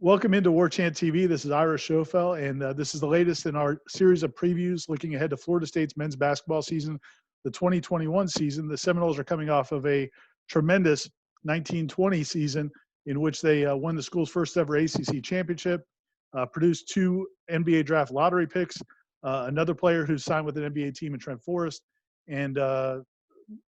Welcome into Warchant TV. This is Ira Schofel, and this is the latest in our series of previews looking ahead to Florida State's men's basketball season, the 2021 season. The Seminoles are coming off of a tremendous 1920 season in which they won the school's first ever ACC championship, produced two NBA draft lottery picks, another player who signed with an NBA team in Trent Forrest, and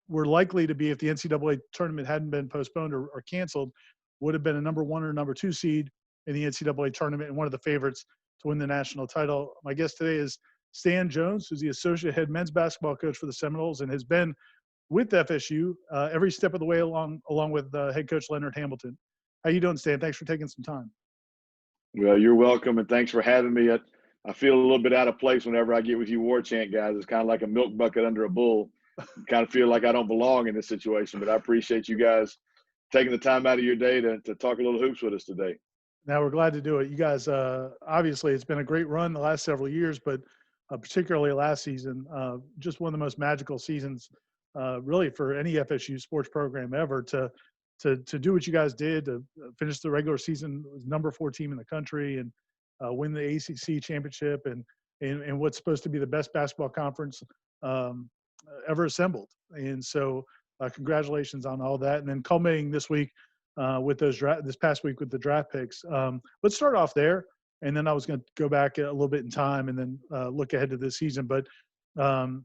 were likely to be, if the NCAA tournament hadn't been postponed or canceled, would have been a number one or number two seed in the NCAA tournament and one of the favorites to win the national title. My guest today is Stan Jones, who's the associate head men's basketball coach for the Seminoles and has been with FSU every step of the way along with head coach Leonard Hamilton. How you doing, Stan? Thanks for taking some time. Well, you're welcome, and thanks for having me. I feel a little bit out of place whenever I get with you Warchant guys. It's kind of like a milk bucket under a bull. Kind of feel like I don't belong in this situation, but I appreciate you guys taking the time out of your day to talk a little hoops with us today. Now, we're glad to do it. You guys, obviously, it's been a great run the last several years, but particularly last season, just one of the most magical seasons, really, for any FSU sports program ever. To do what you guys did, to finish the regular season was number 4 team in the country and win the ACC championship and what's supposed to be the best basketball conference ever assembled. And so, congratulations on all that. And then culminating this week. With this past week with the draft picks. Let's start off there, and then I was going to go back a little bit in time and then look ahead to this season. But how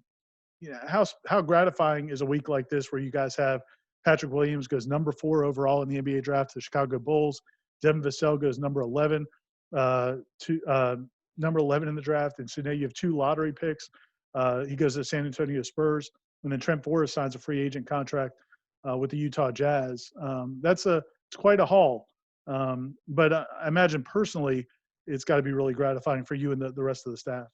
gratifying is a week like this where you guys have Patrick Williams goes number 4 overall in the NBA draft to the Chicago Bulls, Devin Vassell goes number 11 number 11 in the draft, and so now you have 2 lottery picks. He goes to the San Antonio Spurs, and then Trent Forrest signs a free agent contract with the Utah Jazz. It's quite a haul. But I imagine personally, it's got to be really gratifying for you and the rest of the staff.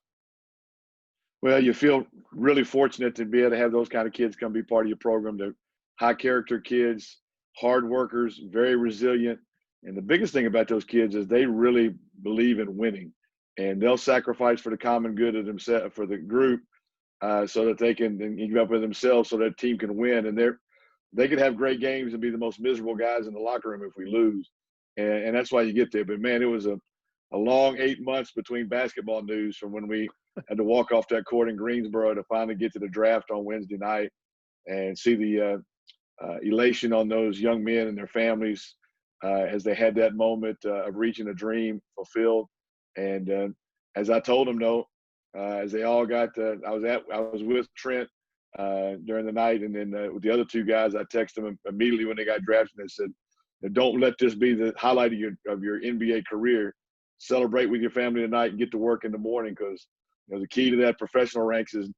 Well, you feel really fortunate to be able to have those kind of kids come be part of your program. They're high character kids, hard workers, very resilient. And the biggest thing about those kids is they really believe in winning, and they'll sacrifice for the common good of themselves, for the group, so that they can give up with themselves so that team can win. And they could have great games and be the most miserable guys in the locker room if we lose. And that's why you get there. But, man, it was a long 8 months between basketball news from when we had to walk off that court in Greensboro to finally get to the draft on Wednesday night and see the elation on those young men and their families as they had that moment of reaching a dream fulfilled. And as I told them, though, as they all got I was with Trent during the night, and then with the other 2 guys, I texted them immediately when they got drafted. And said, "Don't let this be the highlight of your NBA career. Celebrate with your family tonight and get to work in the morning, because the key to that professional ranks is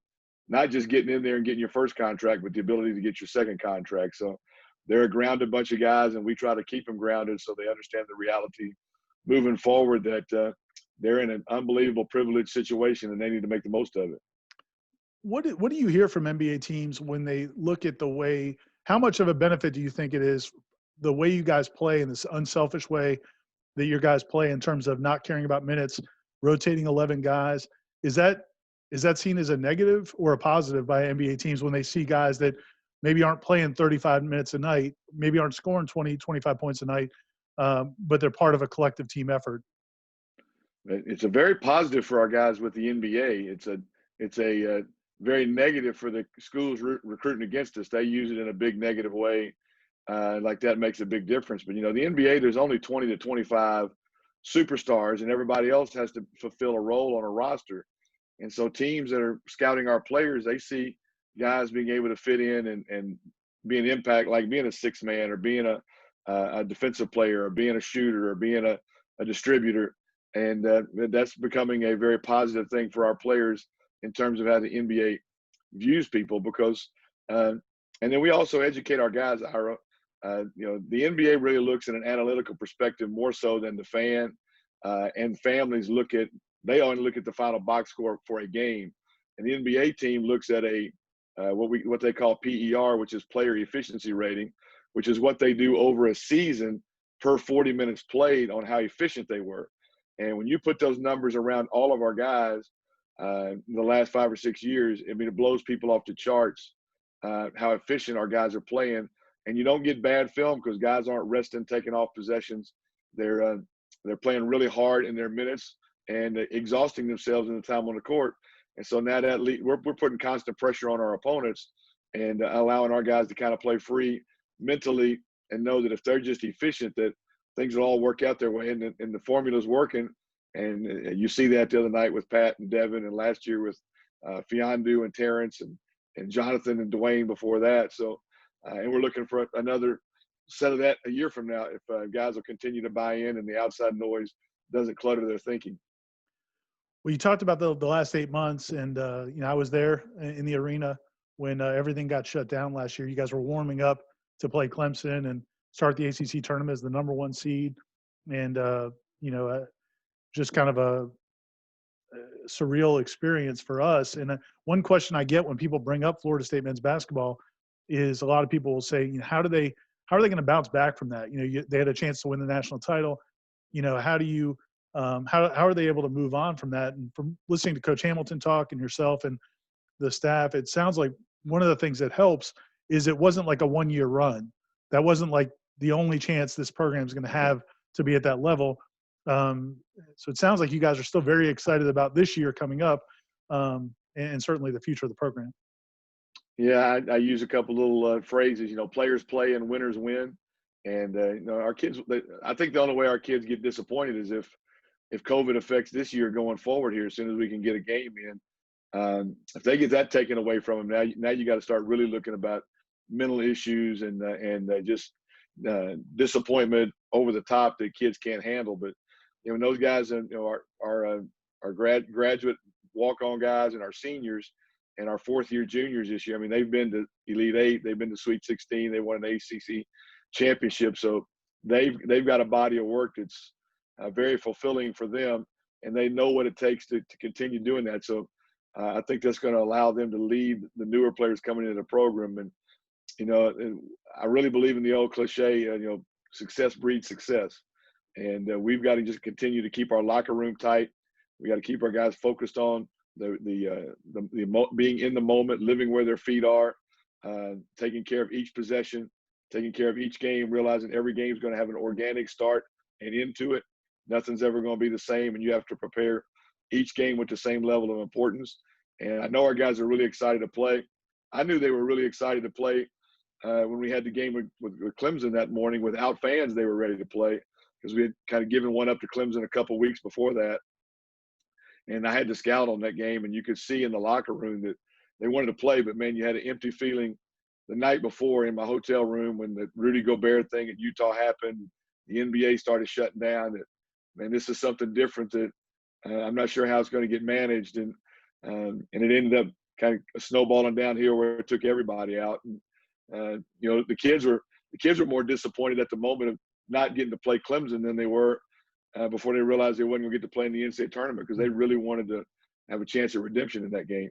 not just getting in there and getting your first contract, but the ability to get your second contract." So they're a grounded bunch of guys, and we try to keep them grounded so they understand the reality moving forward that they're in an unbelievable privileged situation and they need to make the most of it. What do you hear from NBA teams when they look at the way – how much of a benefit do you think it is the way you guys play in this unselfish way that your guys play in terms of not caring about minutes, rotating 11 guys? Is that seen as a negative or a positive by NBA teams when they see guys that maybe aren't playing 35 minutes a night, maybe aren't scoring 20, 25 points a night, but they're part of a collective team effort? It's a very positive for our guys with the NBA. It's a very negative for the schools recruiting against us. They use it in a big negative way. Like that makes a big difference. But, the NBA, there's only 20 to 25 superstars, and everybody else has to fulfill a role on a roster. And so teams that are scouting our players, they see guys being able to fit in and be an impact, like being a 6th man or being a defensive player or being a shooter or being a distributor. And that's becoming a very positive thing for our players in terms of how the NBA views people, because and then we also educate our guys. The NBA really looks at an analytical perspective more so than the fan and families they only look at the final box score for a game. And the NBA team looks at what they call PER, which is player efficiency rating, which is what they do over a season per 40 minutes played on how efficient they were. And when you put those numbers around all of our guys in the last 5 or 6 years, it blows people off the charts how efficient our guys are playing. And you don't get bad film because guys aren't resting, taking off possessions. They're they're playing really hard in their minutes and exhausting themselves in the time on the court. And so now that we're putting constant pressure on our opponents and allowing our guys to kind of play free mentally and know that if they're just efficient, that things will all work out their way. And the formula's working. And you see that the other night with Pat and Devin, and last year with Fiondu and Terrence and Jonathan and Dwayne before that. So, and we're looking for another set of that a year from now if guys will continue to buy in and the outside noise doesn't clutter their thinking. Well, you talked about the last 8 months, and I was there in the arena when everything got shut down last year. You guys were warming up to play Clemson and start the ACC tournament as the #1 seed, and just kind of a surreal experience for us. And one question I get when people bring up Florida State men's basketball is a lot of people will say, how are they going to bounce back from that? They had a chance to win the national title. How do you how are they able to move on from that? And from listening to Coach Hamilton talk and yourself and the staff, it sounds like one of the things that helps is it wasn't like a 1-year run. That wasn't like the only chance this program is going to have to be at that level. So it sounds like you guys are still very excited about this year coming up, and certainly the future of the program. Yeah, I use a couple little phrases. Players play and winners win. And our kids. I think the only way our kids get disappointed is if COVID affects this year going forward here. As soon as we can get a game in, if they get that taken away from them, now you got to start really looking about mental issues and just disappointment over the top that kids can't handle. But those guys, our graduate walk-on guys and our seniors and our fourth-year juniors this year. I mean, they've been to Elite Eight, they've been to Sweet 16, they won an ACC championship. So they've got a body of work that's very fulfilling for them, and they know what it takes to continue doing that. So I think that's going to allow them to lead the newer players coming into the program. And I really believe in the old cliche, success breeds success. And we've got to just continue to keep our locker room tight. We got to keep our guys focused on the being in the moment, living where their feet are, taking care of each possession, taking care of each game, realizing every game is going to have an organic start and end to it. Nothing's ever going to be the same, and you have to prepare each game with the same level of importance. And I know our guys are really excited to play. I knew they were really excited to play when we had the game with Clemson that morning. Without fans, they were ready to play because we had kind of given one up to Clemson a couple weeks before that. And I had to scout on that game, and you could see in the locker room that they wanted to play, but, man, you had an empty feeling the night before in my hotel room when the Rudy Gobert thing at Utah happened. The NBA started shutting down. That, man, this is something different that I'm not sure how it's going to get managed. And it ended up kind of snowballing down here where it took everybody out. And, the kids were more disappointed at the moment of not getting to play Clemson than they were before they realized they wasn't going to get to play in the NCAA tournament because they really wanted to have a chance at redemption in that game.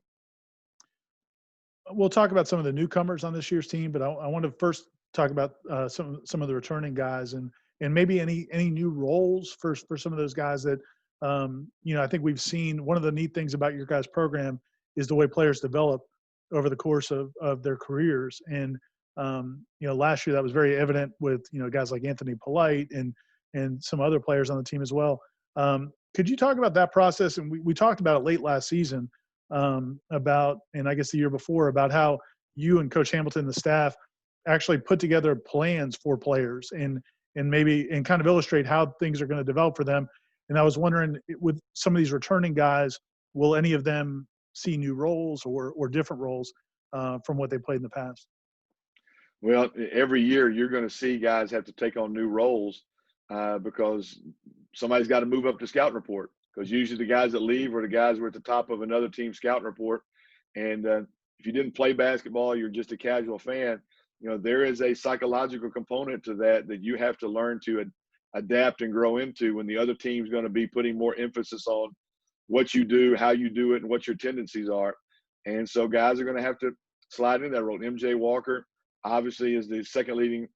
We'll talk about some of the newcomers on this year's team, but I want to first talk about some of the returning guys and maybe any new roles for some of those guys that I think we've seen. One of the neat things about your guys' program is the way players develop over the course of their careers. And last year that was very evident with guys like Anthony Polite and some other players on the team as well. Could you talk about that process? And we talked about it late last season about, and I guess the year before, about how you and Coach Hamilton and the staff actually put together plans for players and kind of illustrate how things are going to develop for them. And I was wondering, with some of these returning guys, will any of them see new roles or different roles from what they played in the past? Well, every year you're going to see guys have to take on new roles because somebody's got to move up to scouting report, because usually the guys that leave are the guys who are at the top of another team's scouting report. And if you didn't play basketball, you're just a casual fan, there is a psychological component to that you have to learn to adapt and grow into when the other team's going to be putting more emphasis on what you do, how you do it, and what your tendencies are. And so guys are going to have to slide in that role. MJ Walker obviously is the second leading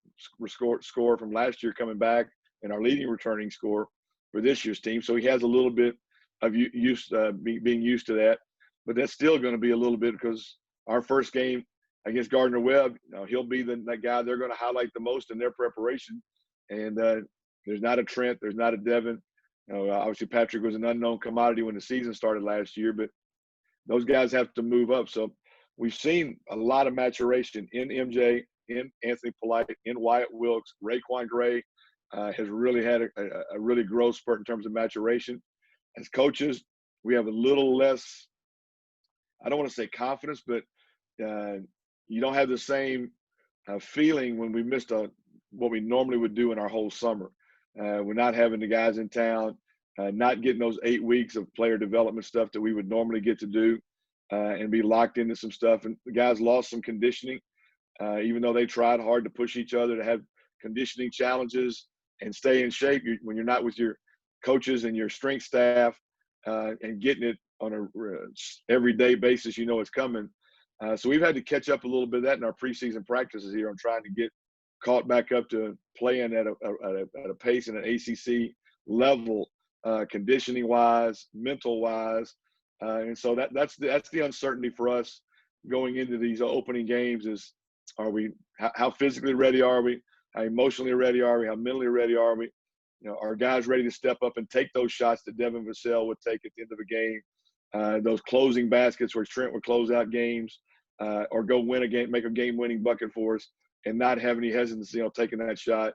scorer from last year coming back and our leading returning scorer for this year's team. So he has a little bit of being used to that, but that's still going to be a little bit because our first game against Gardner-Webb, he'll be that guy they're going to highlight the most in their preparation. And There's not a Trent. There's not a Devin. Obviously Patrick was an unknown commodity when the season started last year, but those guys have to move up. So we've seen a lot of maturation in MJ, in Anthony Polite, in Wyatt Wilkes. Raekwon Gray has really had a really growth spurt in terms of maturation. As coaches, we have a little less, I don't want to say confidence, but you don't have the same feeling when we missed what we normally would do in our whole summer. We're not having the guys in town, not getting those 8 weeks of player development stuff that we would normally get to do and be locked into some stuff. And the guys lost some conditioning, even though they tried hard to push each other to have conditioning challenges and stay in shape. When you're not with your coaches and your strength staff and getting it on a everyday basis, you know it's coming. So we've had to catch up a little bit of that in our preseason practices here on trying to get caught back up to playing at a pace and an ACC level, conditioning wise, mental wise, and so that's the uncertainty for us going into these opening games is how physically ready are we, how emotionally ready are we, how mentally ready are we, are guys ready to step up and take those shots that Devin Vassell would take at the end of a game, those closing baskets where Trent would close out games, or go win a game, make a game-winning bucket for us, and not have any hesitancy on taking that shot.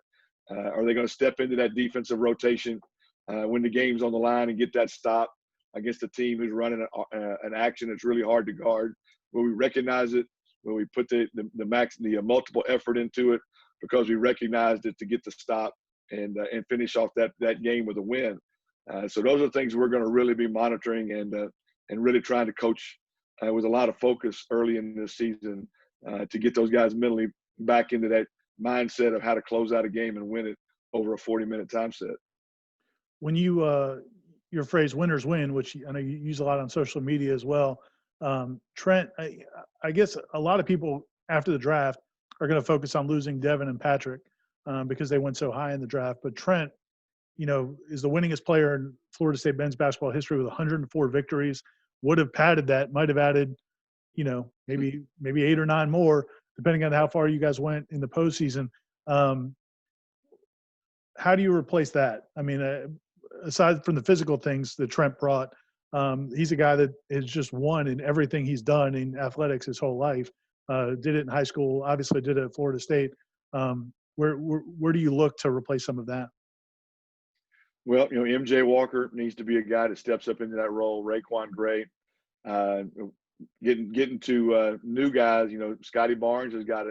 Are they going to step into that defensive rotation when the game's on the line and get that stop against a team who's running an action that's really hard to guard, where we recognize it, where we put the multiple effort into it because we recognized it to get the stop and finish off that game with a win. So those are things we're going to really be monitoring and really trying to coach with a lot of focus early in this season to get those guys mentally back into that mindset of how to close out a game and win it over a 40-minute time set. When you your phrase "winners win," which I know you use a lot on social media as well, Trent, I guess a lot of people after the draft are going to focus on losing Devin and Patrick because they went so high in the draft. But Trent, is the winningest player in Florida State men's basketball history with 104 victories. Would have padded that, might have added, maybe 8 or 9 more, depending on how far you guys went in the postseason. How do you replace that? I mean, aside from the physical things that Trent brought, he's a guy that has just won in everything he's done in athletics his whole life. Did it in high school, obviously did it at Florida State. Where do you look to replace some of that? Well, MJ Walker needs to be a guy that steps up into that role. Raekwon Gray, getting to new guys. Scotty Barnes has got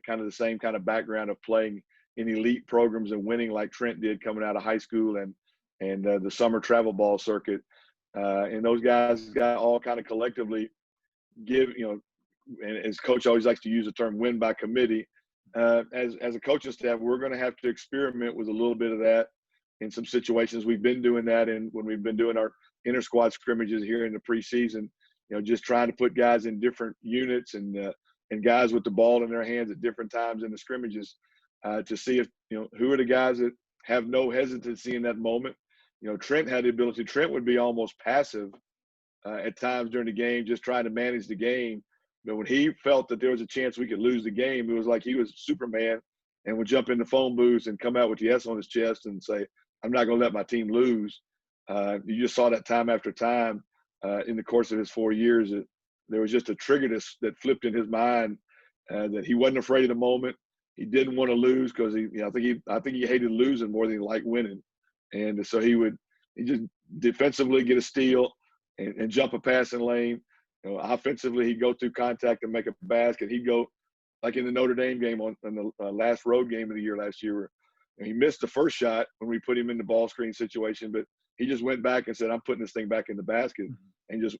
kind of the same kind of background of playing in elite programs and winning like Trent did coming out of high school and the summer travel ball circuit. And those guys got all kind of collectively give, and as coach always likes to use the term win by committee. As a coaching staff, we're going to have to experiment with a little bit of that in some situations. We've been doing that when we've been doing our inter squad scrimmages here in the preseason, just trying to put guys in different units and guys with the ball in their hands at different times in the scrimmages to see if, who are the guys that have no hesitancy in that moment. Trent had the ability. Trent would be almost passive at times during the game, just trying to manage the game. But when he felt that there was a chance we could lose the game, it was like he was Superman and would jump in the phone booth and come out with the S on his chest and say, I'm not going to let my team lose. You just saw that time after time in the course of his 4 years. That there was just a trigger that flipped in his mind that he wasn't afraid of the moment. He didn't want to lose because I think he hated losing more than he liked winning. And so he just defensively get a steal and jump a passing lane. Offensively, he'd go through contact and make a basket. He'd go like in the Notre Dame game on the last road game of the year last year. He missed the first shot when we put him in the ball screen situation, but he just went back and said, I'm putting this thing back in the basket, and just,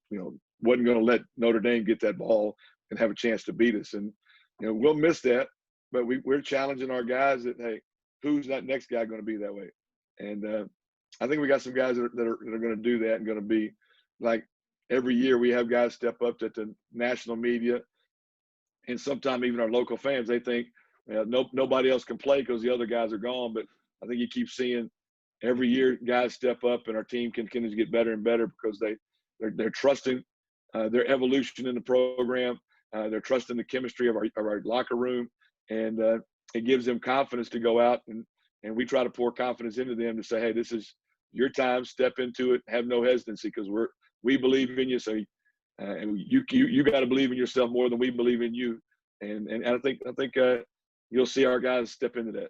wasn't going to let Notre Dame get that ball and have a chance to beat us. And, we'll miss that, but we're challenging our guys that, hey, who's that next guy going to be that way? And I think we got some guys that are going to do that and going to be like every year we have guys step up to the national media and sometimes even our local fans. They think, nobody else can play because the other guys are gone. But I think you keep seeing every year guys step up and our team can continue to get better and better because they're trusting their evolution in the program. They're trusting the chemistry of our locker room, and it gives them confidence to go out and and we try to pour confidence into them to say, hey, this is your time. Step into it. Have no hesitancy, because we believe in you. So and you got to believe in yourself more than we believe in you. And I think you'll see our guys step into that.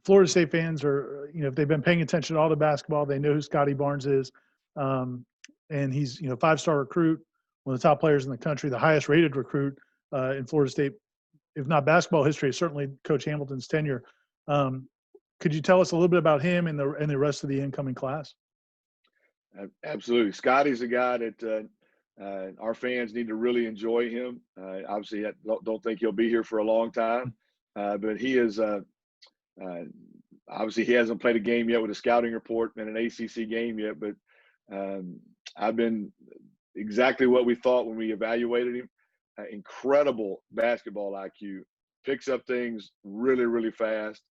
Florida State fans are, if they've been paying attention at all to basketball, they know who Scotty Barnes is. And he's, 5-star recruit, one of the top players in the country, the highest rated recruit in Florida State, if not basketball history, certainly Coach Hamilton's tenure. Could you tell us a little bit about him and the rest of the incoming class? Absolutely. Scotty's a guy that our fans need to really enjoy him. Obviously, I don't think he'll be here for a long time, but he is obviously he hasn't played a game yet with a scouting report and an ACC game yet, but I've been exactly what we thought when we evaluated him. Incredible basketball IQ, picks up things really, really fast,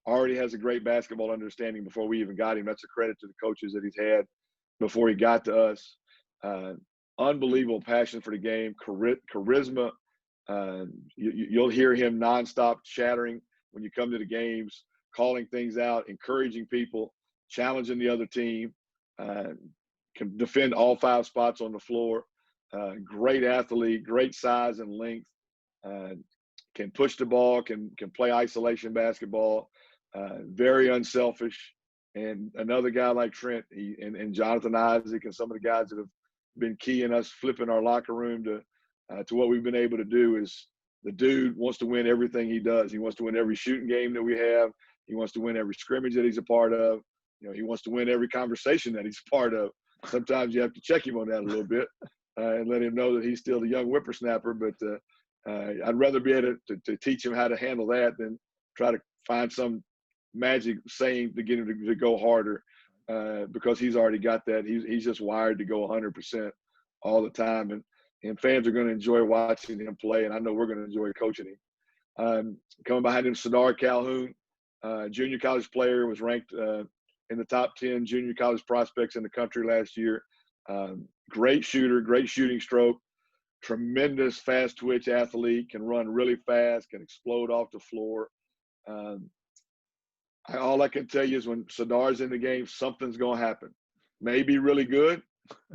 already has a great basketball understanding before we even got him. That's a credit to the coaches that he's had before he got to us. Unbelievable passion for the game, charisma. You'll hear him nonstop chattering when you come to the games, calling things out, encouraging people, challenging the other team, can defend all 5 spots on the floor. Great athlete, great size and length, can push the ball, can play isolation basketball, very unselfish. And another guy like Trent and Jonathan Isaac and some of the guys that have been key in us flipping our locker room to what we've been able to do is the dude wants to win everything he does. He wants to win every shooting game that we have. He wants to win every scrimmage that he's a part of. He wants to win every conversation that he's a part of. Sometimes you have to check him on that a little bit and let him know that he's still the young whippersnapper. But I'd rather be able to teach him how to handle that than try to find some magic saying to get him to go harder because he's already got that. He's just wired to go 100% all the time. And fans are going to enjoy watching him play, and I know we're going to enjoy coaching him. Coming behind him, Sadar Calhoun, junior college player, was ranked in the top 10 junior college prospects in the country last year. Great shooter, great shooting stroke, tremendous fast twitch athlete, can run really fast, can explode off the floor. All I can tell you is when Sadar's in the game, something's going to happen. Maybe really good,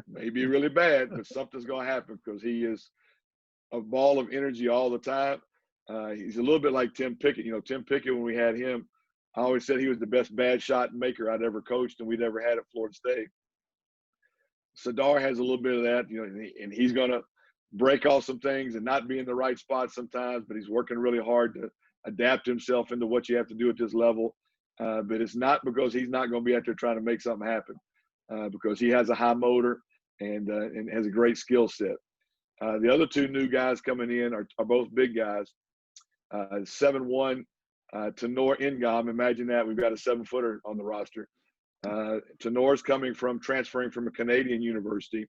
maybe really bad, but something's going to happen because he is a ball of energy all the time. He's a little bit like Tim Pickett. Tim Pickett, when we had him, I always said he was the best bad shot maker I'd ever coached and we'd ever had at Florida State. Sadar has a little bit of that, and he's going to break off some things and not be in the right spot sometimes, but he's working really hard to adapt himself into what you have to do at this level. But it's not because he's not going to be out there trying to make something happen, because he has a high motor and has a great skill set. The other 2 new guys coming in are both big guys. 7'1", Tenor Ingam. Imagine that. We've got a 7-footer on the roster. Tenor's transferring from a Canadian university,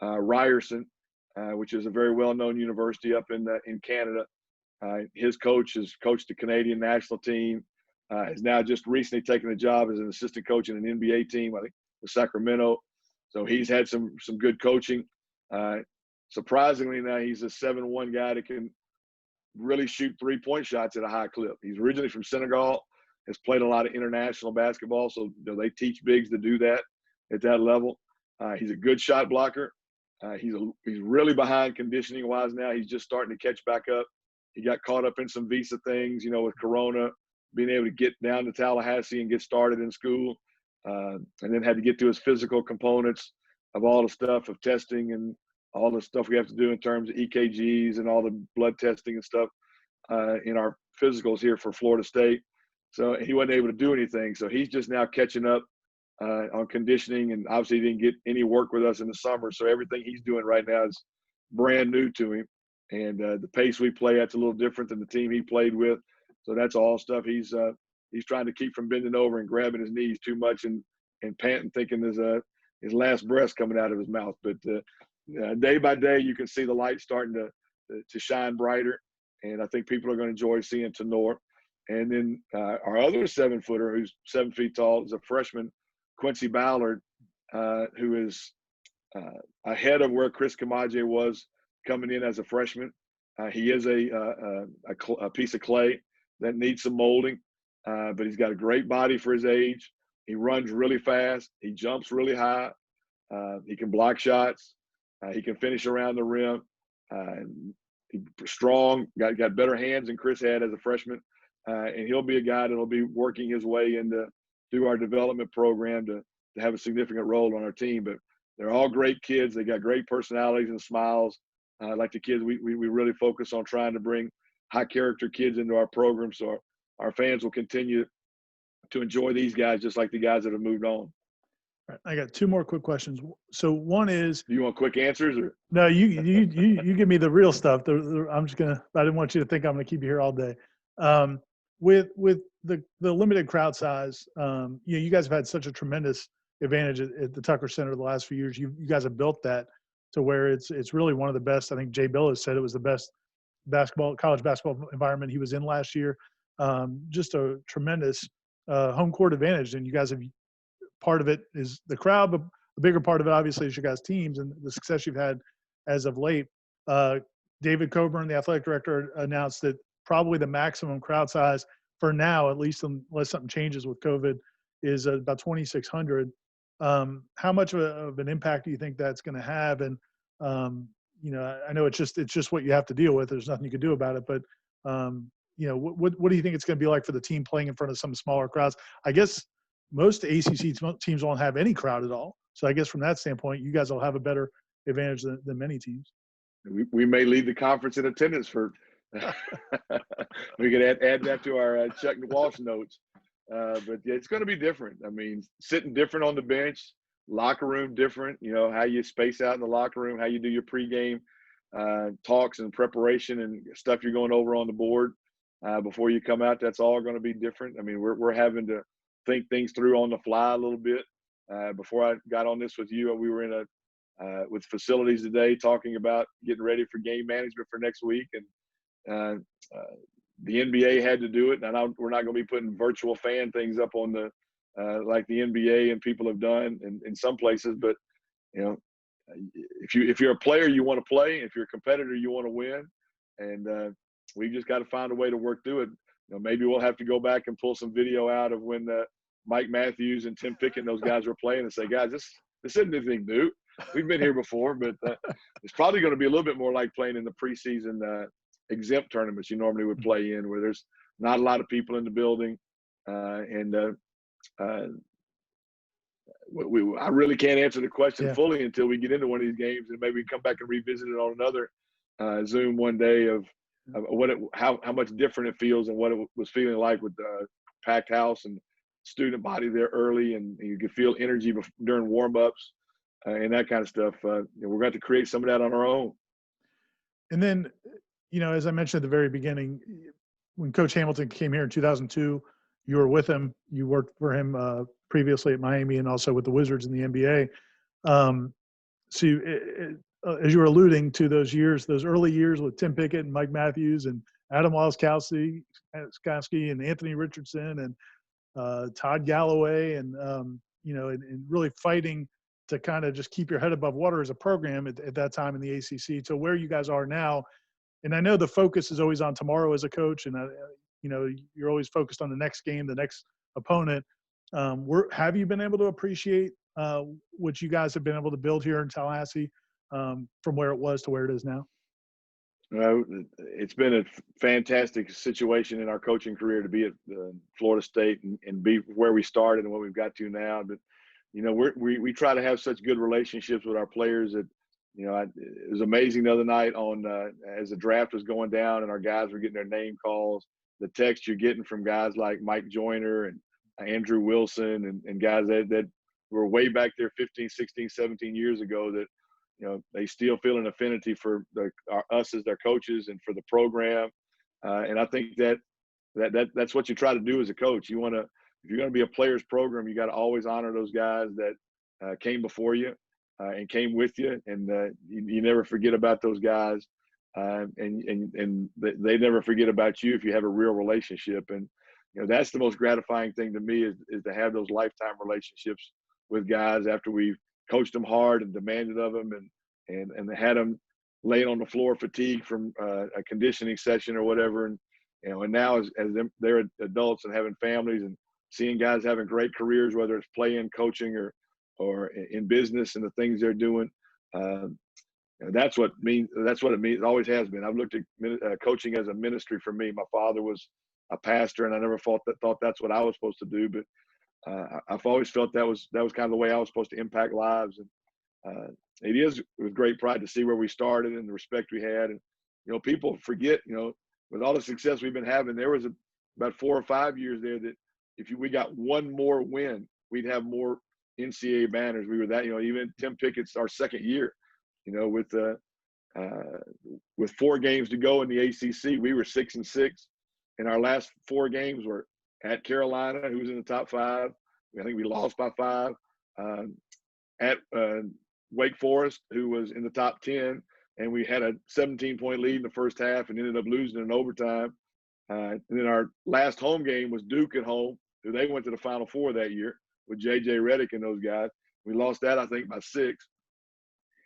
Ryerson, which is a very well-known university up in Canada. His coach has coached the Canadian national team. Has now just recently taken a job as an assistant coach in an NBA team, I think, with Sacramento. So he's had some good coaching. Surprisingly, now he's a 7'1" guy that can really shoot 3-point shots at a high clip. He's originally from Senegal, has played a lot of international basketball, so they teach bigs to do that at that level. He's a good shot blocker. He's really behind conditioning-wise now. He's just starting to catch back up. He got caught up in some visa things, with Corona, being able to get down to Tallahassee and get started in school, and then had to get to his physical components of all the stuff of testing and all the stuff we have to do in terms of EKGs and all the blood testing and stuff in our physicals here for Florida State. So he wasn't able to do anything. So he's just now catching up on conditioning, and obviously he didn't get any work with us in the summer. So everything he's doing right now is brand new to him. And the pace we play at's a little different than the team he played with. So that's all stuff he's trying to keep from bending over and grabbing his knees too much and panting, thinking his last breath's coming out of his mouth. But day by day, you can see the light starting to shine brighter, and I think people are going to enjoy seeing Tenor. And then our other 7-footer, who's 7 feet tall, is a freshman, Quincy Ballard, who is ahead of where Chris Kamaje was coming in as a freshman. He is a piece of clay that needs some molding. but he's got a great body for his age. He runs really fast. He jumps really high. He can block shots. He can finish around the rim. He's strong, got better hands than Chris had as a freshman. And he'll be a guy that'll be working his way through our development program to have a significant role on our team. But they're all great kids. They got great personalities and smiles. Like the kids, we really focus on trying to bring high character kids into our program, so our fans will continue to enjoy these guys just like the guys that have moved on. I got two more quick questions. So one is, do you want quick answers or no? You give me the real stuff. I'm just gonna. I didn't want you to think I'm gonna keep you here all day. With the limited crowd size, you guys have had such a tremendous advantage at the Tucker Center the last few years. You guys have built that to where it's really one of the best. I think Jay Billis said it was the best college basketball environment he was in last year. Just a tremendous home court advantage, and you guys have. Part of it is the crowd, but the bigger part of it obviously is your guys' teams and the success you've had as of late. David Coburn, the athletic director, announced that probably the maximum crowd size for now, at least unless something changes with COVID, is about 2,600. How much of an impact do you think that's going to have? And I know it's just what you have to deal with. There's nothing you can do about it. But what do you think it's going to be like for the team playing in front of some smaller crowds? I guess most ACC teams won't have any crowd at all. So I guess from that standpoint, you guys will have a better advantage than many teams. We may lead the conference in attendance for we could add that to our Chuck Walsh notes. But yeah, it's going to be different. I mean, sitting different on the bench, locker room different, how you space out in the locker room, how you do your pregame talks and preparation and stuff you're going over on the board before you come out. That's all going to be different. I mean, we're having to think things through on the fly a little bit. Before I got on this with you, we were in with facilities today talking about getting ready for game management for next week. And the NBA had to do it. And we're not going to be putting virtual fan things up on like the NBA and people have done in some places. But, if you're a player, you want to play. If you're a competitor, you want to win. And we just got to find a way to work through it. Maybe we'll have to go back and pull some video out of when Mike Matthews and Tim Pickett and those guys were playing and say, guys, this isn't anything new. We've been here before, but it's probably going to be a little bit more like playing in the preseason exempt tournaments you normally would play in, where there's not a lot of people in the building. I really can't answer the question fully until we get into one of these games, and maybe we come back and revisit it on another Zoom one day of how much different it feels and what it was feeling like with the packed house and student body there early, and you could feel energy during warm-ups and that kind of stuff. We're going to create some of that on our own. And then, as I mentioned at the very beginning, when Coach Hamilton came here in 2002, you were with him. You worked for him previously at Miami and also with the Wizards in the NBA. As you were alluding to those early years with Tim Pickett and Mike Matthews and Adam Wazkowski and Anthony Richardson and Todd Galloway and really fighting to kind of just keep your head above water as a program at that time in the ACC to where you guys are now. And I know the focus is always on tomorrow as a coach, and you're always focused on the next game, the next opponent. Have you been able to appreciate what you guys have been able to build here in Tallahassee from where it was to where it is now? It's been a fantastic situation in our coaching career to be at Florida State and be where we started and what we've got to now. But we try to have such good relationships with our players that it was amazing the other night as the draft was going down and our guys were getting their name calls. The text you're getting from guys like Mike Joyner and Andrew Wilson and guys that were way back there 15, 16, 17 years ago that they still feel an affinity for us as their coaches and for the program. And I think that's what you try to do as a coach. If you're going to be a player's program, you got to always honor those guys that came before you and came with you. And you never forget about those guys. And they never forget about you if you have a real relationship. And, that's the most gratifying thing to me is to have those lifetime relationships with guys after we've coached them hard and demanded of them and had them laying on the floor fatigued from a conditioning session or whatever. And And now they're adults and having families and seeing guys having great careers, whether it's playing, coaching, or in business and the things they're doing. That's what it means. It always has been. I've looked at coaching as a ministry for me. My father was a pastor, and I never thought that's what I was supposed to do. But I've always felt that was kind of the way I was supposed to impact lives. And it is with great pride to see where we started and the respect we had. And people forget, with all the success we've been having, there was about 4 or 5 years there that if we got one more win, we'd have more NCAA banners. We were that, even Tim Pickett's our second year, with 4 games to go in the ACC, we were 6-6, and our last 4 games were at Carolina, who was in the top 5. I think we lost by 5. At Wake Forest, who was in the top 10, and we had a 17-point lead in the first half and ended up losing in overtime. And then our last home game was Duke at home, who they went to the Final Four that year with J.J. Redick and those guys. We lost that, I think, by 6.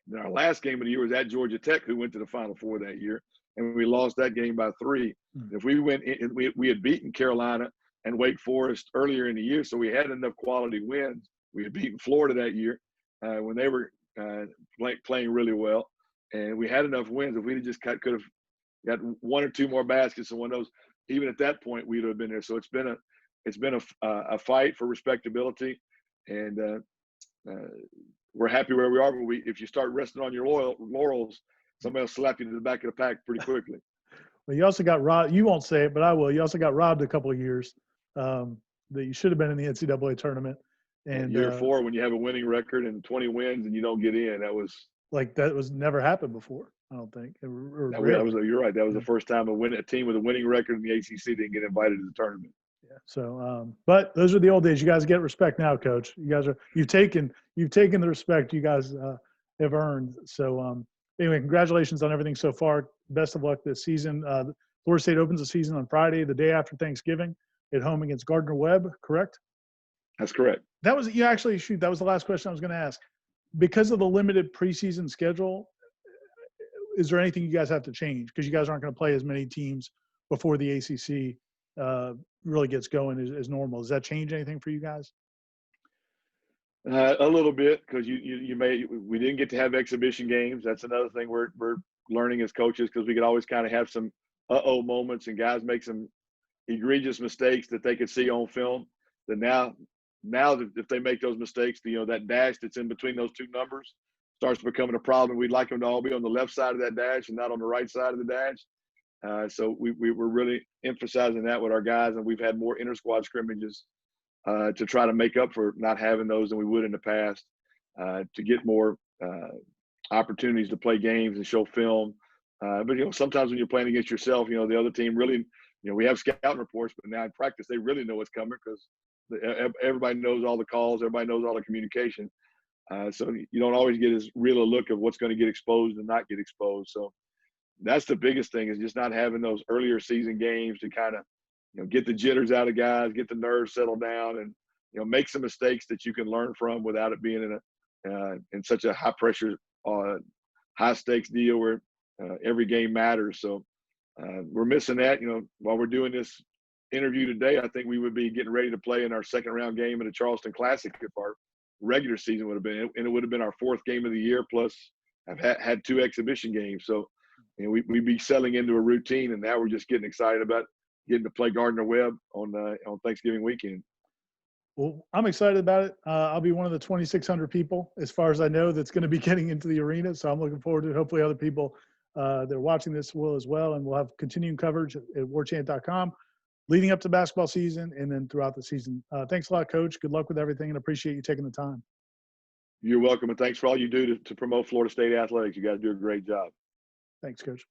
Then our last game of the year was at Georgia Tech, who went to the Final Four that year, and we lost that game by 3. If we we had beaten Carolina and Wake Forest earlier in the year, so we had enough quality wins. We had beaten Florida that year when they were playing really well, and we had enough wins. If we just could have got 1 or 2 more baskets in one of those, even at that point, we'd have been there. So it's been a fight for respectability, and we're happy where we are. But if you start resting on your laurels, somebody will slap you to the back of the pack pretty quickly. Well, you also got robbed. You won't say it, but I will. You also got robbed a couple of years that you should have been in the NCAA tournament. And year 4, when you have a winning record and 20 wins and you don't get in, that was never happened before. I don't think. You're right. That was the first time a team with a winning record in the ACC didn't get invited to the tournament. Yeah. So, but those are the old days. You guys get respect now, Coach. You've taken the respect you guys have earned. So, anyway, congratulations on everything so far. Best of luck this season. Florida State opens the season on Friday, the day after Thanksgiving, at home against Gardner-Webb. Correct? That's correct. That was that was the last question I was going to ask. Because of the limited preseason schedule, is there anything you guys have to change? Because you guys aren't going to play as many teams before the ACC really gets going as normal. Does that change anything for you guys? A little bit, because we didn't get to have exhibition games. That's another thing we're learning as coaches, because we could always kind of have some moments and guys make some egregious mistakes that they could see on film. That now if they make those mistakes, that dash that's in between those 2 numbers starts becoming a problem. We'd like them to all be on the left side of that dash and not on the right side of the dash. So we were really emphasizing that with our guys, and we've had more inter-squad scrimmages to try to make up for not having those than we would in the past, to get more opportunities to play games and show film. But sometimes when you're playing against yourself, the other team really, we have scouting reports, but now in practice they really know what's coming, because everybody knows all the calls, everybody knows all the communication. So you don't always get as real a look of what's going to get exposed and not get exposed. So that's the biggest thing, is just not having those earlier season games to kind of, get the jitters out of guys, get the nerves settled down, and, make some mistakes that you can learn from without it being in such a high pressure, high stakes deal where every game matters. So we're missing that. While we're doing this interview today, I think we would be getting ready to play in our second round game in the Charleston Classic if our regular season would have been, and it would have been our 4th game of the year, plus I've had 2 exhibition games. So we'd be settling into a routine, and now we're just getting excited about getting to play Gardner-Webb on Thanksgiving weekend. Well, I'm excited about it. I'll be one of the 2,600 people, as far as I know, that's going to be getting into the arena. So I'm looking forward to it. Hopefully other people that are watching this will as well. And we'll have continuing coverage at warchant.com leading up to basketball season and then throughout the season. Thanks a lot, Coach. Good luck with everything, and appreciate you taking the time. You're welcome, and thanks for all you do to promote Florida State athletics. You guys do a great job. Thanks, Coach.